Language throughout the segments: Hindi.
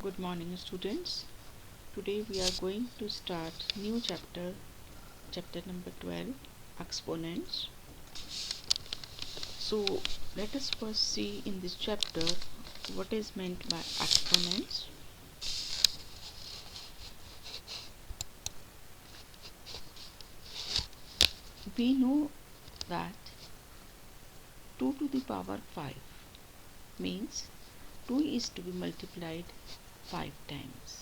Good morning students. Today we are going to start new chapter, chapter number 12, exponents. So let us first see in this chapter what is meant by exponents. We know that 2 to the power 5 means 2 is to be multiplied 5 times.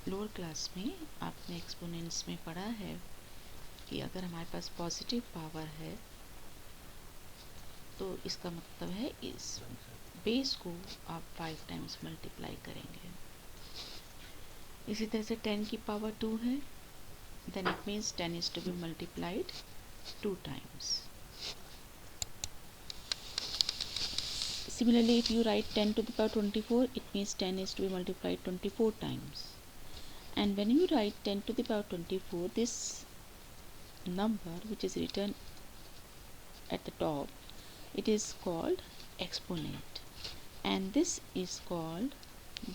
Lower class में आपने एक्सपोनेंट्स में पढ़ा है कि अगर हमारे पास पॉजिटिव पावर है तो इसका मतलब है इस बेस को आप 5 टाइम्स मल्टीप्लाई करेंगे। इसी तरह से 10 की पावर 2 है, then it means 10 is to be multiplied 2 times. Similarly, if you write 10 to the power 24, it means 10 is to be multiplied 24 times. And when you write 10 to the power 24, this number which is written at the top, it is called exponent, and this is called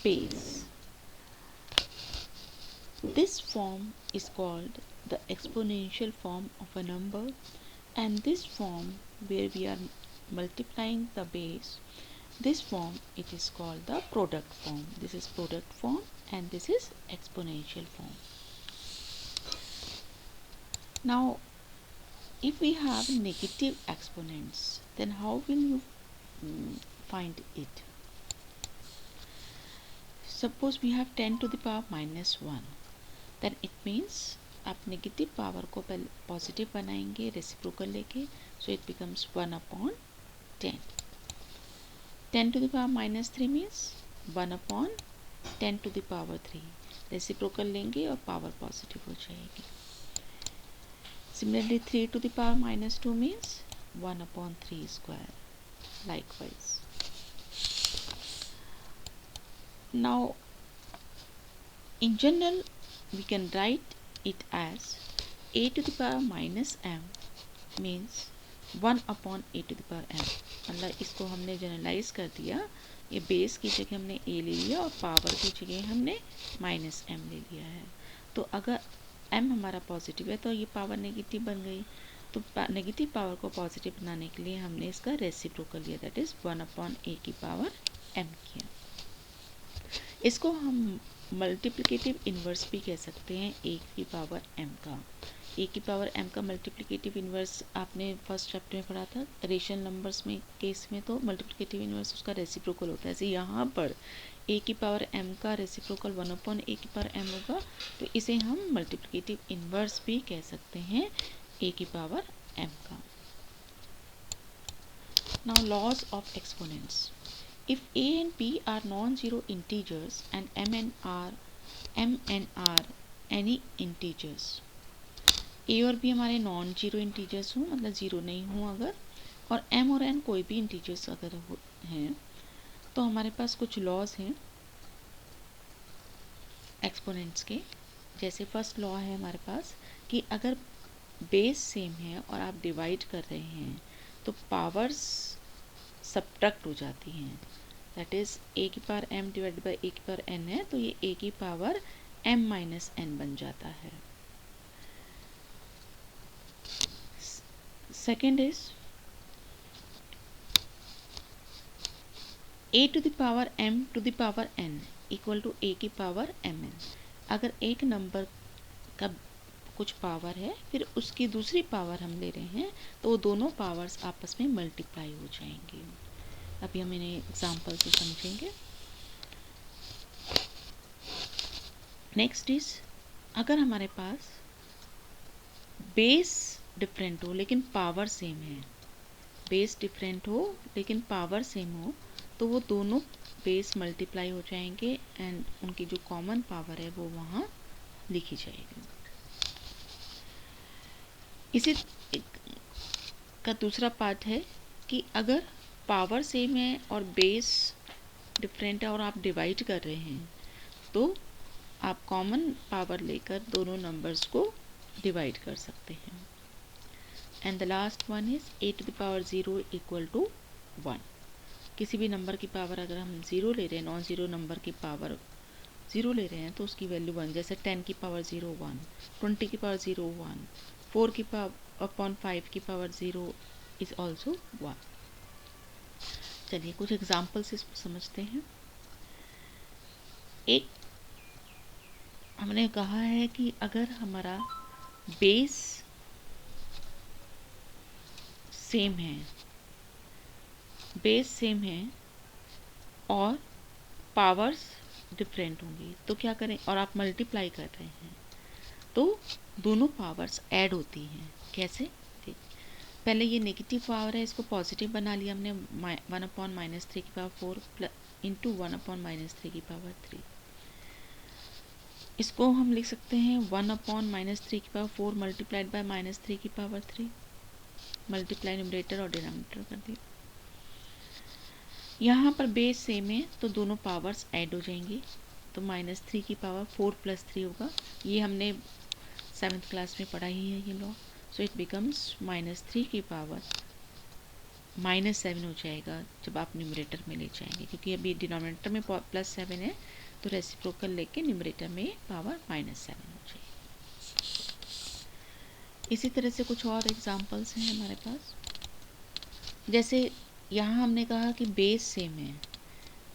base. This form is called the exponential form of a number, and this form where we are multiplying the base, this form it is called the product form. This is product form and this is exponential form. Now if we have negative exponents, then how will you find it? Suppose we have 10 to the power minus 1, then it means आप नेगेटिव पावर को पहले पॉजिटिव बनाएंगे रेसिप्रोकल लेके, so it becomes 1 upon 10. 10 to the power minus 3 means 1 upon 10 to the power 3. Reciprocal लेंगे और पावर पॉजिटिव हो जाएगी. Similarly, 3 to the power minus 2 means 1 upon 3 square. Likewise. Now, in general, we can write it as a to the power minus m means 1 upon a to the power m. मतलब इसको हमने जनरलाइज कर दिया, ये बेस की जगह हमने a ले लिया और पावर की जगह हमने माइनस m ले लिया है. तो अगर m हमारा पॉजिटिव है तो ये पावर नेगेटिव बन गई, तो नेगेटिव पावर को पॉजिटिव बनाने के लिए हमने इसका रेसिप्रोकल लिया, दैट इज 1 अपॉन a की पावर m किया. इसको हम मल्टीप्लिकेटिव इन्वर्स भी कह सकते हैं a की पावर m का. a की पावर m का मल्टीप्लिकेटिव इन्वर्स आपने फर्स्ट चैप्टर में पढ़ा था. रेशनल नंबर्स में केस में तो मल्टीप्लिकेटिव इन्वर्स उसका रेसिप्रोकल होता है. ऐसे यहाँ पर a की पावर m का रेसिप्रोकल 1 अपॉन a की पावर m होगा, तो इसे हम मल्टीप्लिकेटिव इन्वर्स भी कह सकते हैं a की पावर m का. Now laws of exponents. If a and b are non-zero integers and m and r any integers, a और b हमारे नॉन जीरो इंटीजर्स हों, मतलब ज़ीरो नहीं हों अगर, और m और n कोई भी इंटीजर्स अगर हैं, तो हमारे पास कुछ लॉज हैं एक्सपोनेंट्स के. जैसे फर्स्ट लॉ है हमारे पास कि अगर बेस सेम है और आप डिवाइड कर रहे हैं तो पावर्स सब्ट्रैक्ट हो जाती हैं. दैट इज़ a की power m divide by a की पावर n है, तो ये a की पावर m माइनस n बन जाता है. Second is a to the power m to the power n equal to a की पावर mn. अगर एक नंबर का कुछ पावर है फिर उसकी दूसरी पावर हम ले रहे हैं तो वो दोनों पावर्स आपस में मल्टीप्लाई हो जाएंगे. अभी हम इन्हें एग्जाम्पल से समझेंगे. नेक्स्ट इज अगर हमारे पास बेस डिफरेंट हो लेकिन पावर सेम है, बेस डिफरेंट हो लेकिन पावर सेम हो, तो वो दोनों बेस मल्टीप्लाई हो जाएंगे एंड उनकी जो कॉमन पावर है वो वहाँ लिखी जाएगी. इसी का दूसरा पार्ट है कि अगर पावर सेम है और बेस डिफरेंट है और आप डिवाइड कर रहे हैं तो आप कॉमन पावर लेकर दोनों नंबर्स को डिवाइड कर सकते हैं. And the last one is a to the power 0 equal to 1. किसी भी नंबर की पावर अगर हम 0 ले रहे हैं, नॉन ज़ीरो नंबर की पावर 0 ले रहे हैं तो उसकी वैल्यू 1, जैसे 10 की पावर 0 1, 20 की पावर 0 1, 4 की पावर अपॉन 5 की पावर 0 इज ऑल्सो 1। चलिए कुछ एग्जाम्पल्स इसको समझते हैं। एक हमने कहा है कि अगर हमारा बेस सेम है, बेस सेम है और पावर्स डिफरेंट होंगी तो क्या करें, और आप मल्टीप्लाई कर रहे हैं तो दोनों पावर्स ऐड होती हैं। कैसे? देख, पहले ये नेगेटिव पावर है, इसको पॉजिटिव बना लिया हमने, 1/-3 की पावर 4 इंटू 1/-3 की पावर 3। इसको हम लिख सकते हैं 1/-3 की पावर 4 मल्टीप्लाइड बाय -3 की पावर 3। मल्टीप्लाई न्यूमरेटर और डिनोमिनेटर कर दिया। यहाँ पर बेस सेम है तो दोनों पावर्स ऐड हो जाएंगी, तो -3 की पावर 4 + 3 होगा। ये हमने 7th क्लास में पढ़ा ही है ये लॉ। सो इट बिकम्स -3 की पावर -7 हो जाएगा जब आप न्यूमरेटर में ले जाएंगे, क्योंकि अभी डिनोमिनेटर में +7 है तो रेसिप्रोकल लेके न्यूमरेटर में पावर -7 हो जाएगी। इसी तरह से कुछ और एग्जांपल्स हैं हमारे पास। जैसे यहाँ हमने कहा कि बेस सेम है,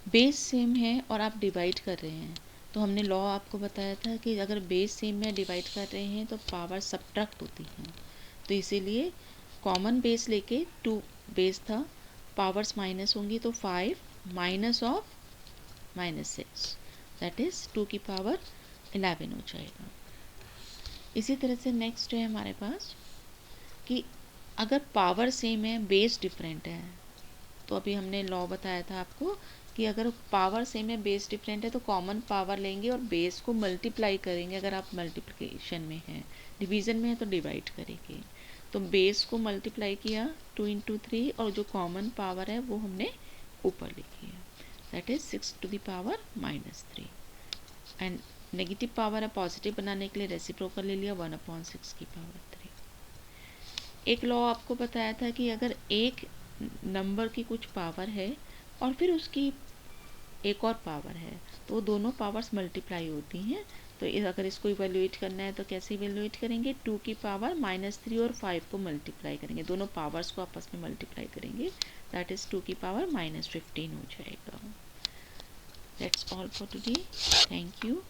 बेस सेम है और आप डिवाइड कर रहे हैं, तो हमने लॉ आपको बताया था कि अगर बेस सेम में डिवाइड कर रहे हैं तो पावर सब्ट्रैक्ट होती हैं। तो इसीलिए कॉमन बेस लेके 2 बेस था, पावर्स माइनस होंगी तो 5 माइनस ऑफ -6 दैट इज़ 2 की पावर 11 हो जाएगा। इसी तरह से नेक्स्ट है हमारे पास कि अगर पावर सेम है बेस डिफरेंट है, तो अभी हमने लॉ बताया था आपको कि अगर पावर सेम है बेस डिफरेंट है तो कॉमन पावर लेंगे और बेस को मल्टीप्लाई करेंगे। अगर आप मल्टीप्लिकेशन में हैं, डिवीज़न में है तो डिवाइड करेंगे। तो बेस को मल्टीप्लाई किया 2 × 3 और जो कॉमन पावर है वो हमने ऊपर लिखी है, that is 6 to the power -3। And negative power है पॉजिटिव बनाने के लिए रेसिप्रोकल ले लिया 1/6 की पावर 3। एक लॉ आपको बताया था कि अगर एक नंबर की कुछ पावर है और फिर उसकी एक और पावर है तो वो दोनों पावर्स मल्टीप्लाई होती हैं। तो अगर इसको इवेल्युएट करना है तो कैसे इवेल्युएट करेंगे, 2 की पावर -3 और 5 को मल्टीप्लाई करेंगे, दोनों पावर्स को आपस में मल्टीप्लाई करेंगे, दैट इज़ 2 की पावर -15 हो जाएगा। That's all for today, thank you.